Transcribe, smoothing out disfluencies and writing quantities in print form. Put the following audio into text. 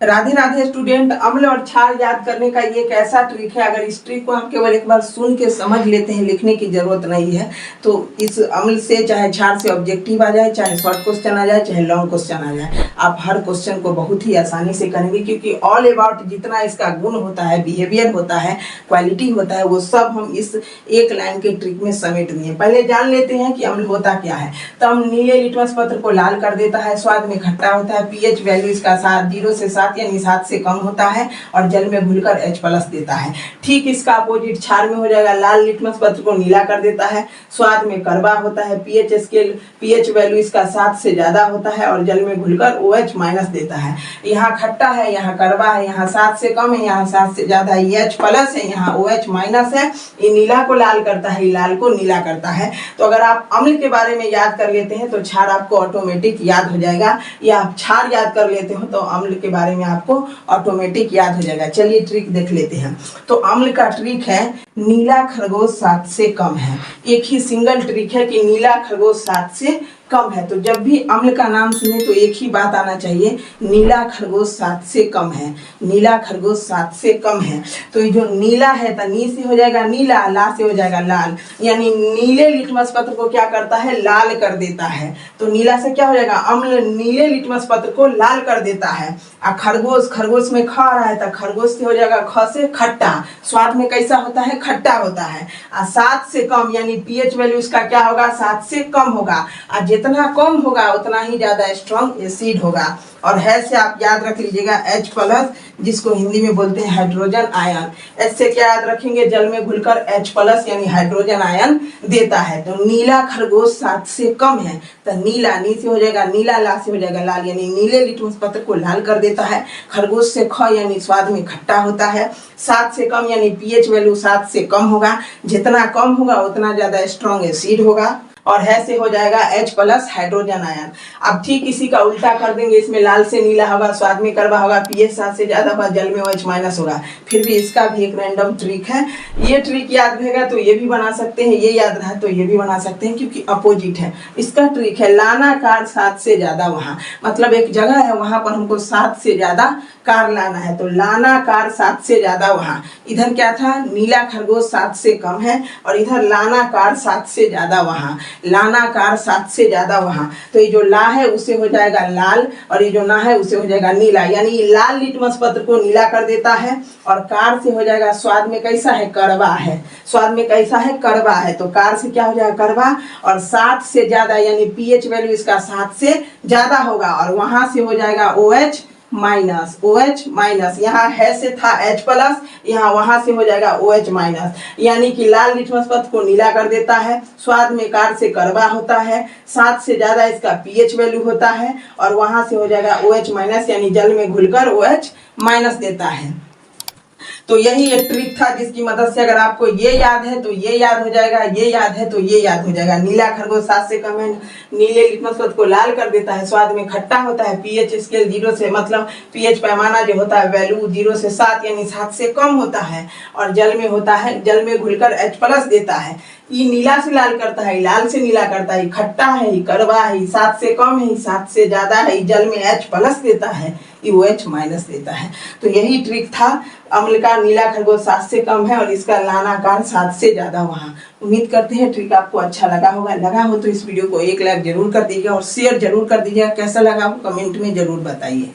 Radhe Radhe student. अम्ल और क्षार याद करने का ये एक ऐसा ट्रिक है, अगर इस ट्रिक को हम केवल एक बार सुन के समझ लेते हैं, लिखने की जरूरत नहीं है, तो इस अम्ल से चाहे क्षार से ऑब्जेक्टिव आ जाए, चाहे शॉर्ट क्वेश्चन आ जाए, चाहे लॉन्ग क्वेश्चन आ जाए, आप हर क्वेश्चन को बहुत ही आसानी से करेंगे, क्योंकि ऑल अबाउट जितना इसका गुण होता है, बिहेवियर होता है, क्वालिटी होता है, वो सब हम इस एक लाइन के ट्रिक में समेट दिए। पहले जान लेते हैं कि अम्ल होता क्या है। तो हम नीले लिटमस पत्र को लाल कर देता है, स्वाद में खट्टा होता है, पीएच वैल्यू इसका 0 से 7 यानी 7 से कम होता है, और जल में घुलकर H+ देता है। ठीक इसका अपोजिट क्षार में हो जाएगा। लाल लिटमस पत्र को नीला कर देता है, स्वाद में कड़वा होता है, पीएच स्केल पीएच वैल्यू इसका 7 से ज्यादा होता है, और जल में घुलकर OH- देता है। यहाँ खट्टा है, यहाँ कड़वा है, यहाँ 7 से कम है, यहाँ 7 से ज्यादा है, ये H+ है, यहाँ OH- है। ये नीला को लाल करता है, लाल को नीला करता है। तो अगर आप अम्ल के बारे में याद कर लेते हैं तो क्षार आपको ऑटोमेटिक याद हो जाएगा, या आप क्षार याद कर लेते हो तो अम्ल के बारे में आपको ऑटोमेटिक याद हो जाएगा। चलिए ट्रिक देख लेते हैं। तो अम्ल का ट्रिक है, नीला खरगोश 7 से कम है। एक ही सिंगल ट्रिक है कि नीला खरगोश 7 से कम है। तो जब भी अम्ल का नाम सुने तो एक ही बात आना चाहिए, नीला खरगोश 7 से कम है, नीला खरगोश 7 से कम है। तो ये जो नीला है तो नी से हो जाएगा नीला, ला से हो जाएगा लाल, यानी नीले लिटमस पत्र को क्या करता है, लाल कर देता है। तो नीला से क्या हो जाएगा, अम्ल नीले लिटमस पत्र को लाल कर देता है। खरगोश, खरगोश में ख रहा है तो खरगोश से हो जाएगा ख से खट्टा, स्वाद में कैसा होता है, खट्टा होता है। 7 से कम यानी पीएच वैल्यू इसका क्या होगा, 7 से कम होगा, और जितना कम होगा उतना ही ज्यादा स्ट्रॉन्ग एसिड होगा। और है से आप याद रख लीजिएगा H+, जिसको हिंदी में बोलते हैं हाइड्रोजन आयन। ऐसे क्या याद रखेंगे, जल में घुलकर H+ यानी हाइड्रोजन आयन देता है। तो नीला खरगोश 7 से कम है, तो नीला नी से हो जाएगा नीला, ला से हो जाएगा लाल, यानी नीले लिटमस पत्र को लाल कर देता है। खरगोश से ख यानी स्वाद में खट्टा होता है। 7 से कम यानी पीएच वैल्यू 7 से कम होगा, जितना कम होगा उतना ज्यादा स्ट्रॉन्ग एसिड होगा। और है से हो जाएगा H+ हाइड्रोजन आयन। अब ठीक इसी का उल्टा कर देंगे, इसमें लाल से नीला होगा, स्वाद में कड़वा होगा, पीएच 7 से ज्यादा होगा, जल में OH- होगा। फिर भी इसका भी एक रैंडम ट्रिक है। ये ट्रिक याद रहेगा तो ये भी बना सकते हैं, ये याद रहा तो ये भी बना सकते हैं, क्योंकि अपोजिट है। इसका ट्रिक है, लाना कार 7 से ज्यादा वहां, मतलब एक जगह है वहां पर हमको 7 से ज्यादा कार लाना है। तो लाना कार 7 से ज्यादा वहां, इधर क्या था, नीला खरगोश 7 से कम है, और इधर लाना कार 7 से ज्यादा वहां, लाना कार 7 से ज्यादा वहां। तो ये जो ला है उसे हो जाएगा लाल, और ये जो ना है उसे हो जाएगा नीला, यानी लाल लिटमस पत्र को नीला कर देता है। और कार से हो जाएगा, स्वाद में कैसा है, कड़वा है, स्वाद में कैसा है, कड़वा है। तो कार से क्या हो जाएगा, कड़वा, और 7 से ज्यादा यानी पीएच वैल्यू इसका 7 से ज्यादा होगा, और वहां से हो जाएगा OH-, यहाँ है से था H+, यहाँ वहां से हो जाएगा OH-, यानी कि लाल लिटमस पत्र को नीला कर देता है, स्वाद में कार से कड़वा होता है, 7 से ज्यादा इसका पीएच वैल्यू होता है, और वहां से हो जाएगा OH- यानी जल में घुलकर OH- देता है। तो यही एक ट्रिक था जिसकी मदद से अगर आपको ये याद है तो ये याद हो जाएगा, ये याद है तो ये याद हो जाएगा। नीला खरगोश 7 से कम है, नीले लिटमस पत्र को लाल कर देता है, स्वाद में खट्टा होता है, पीएच स्केल 0 से, मतलब पीएच पैमाना जो होता है वैल्यू 0 से 7 यानी 7 से कम होता है, और जल में होता है, जल में घुलकर H+ देता है। ये नीला से लाल करता है, लाल से नीला करता है, खट्टा है, कड़वा है, 7 से कम है, 7 से ज्यादा है, जल में H+ देता है, OH- देता है। तो यही ट्रिक था अम्ल का। नीला खरगोश 7 से कम है, और इसका लाना कार 7 से ज्यादा वहां। उम्मीद करते हैं ट्रिक आपको अच्छा लगा होगा। लगा हो तो इस वीडियो को एक लाइक जरूर कर दीजिएगा, और शेयर जरूर कर दीजिएगा। कैसा लगा आपको कमेंट में जरूर बताइए।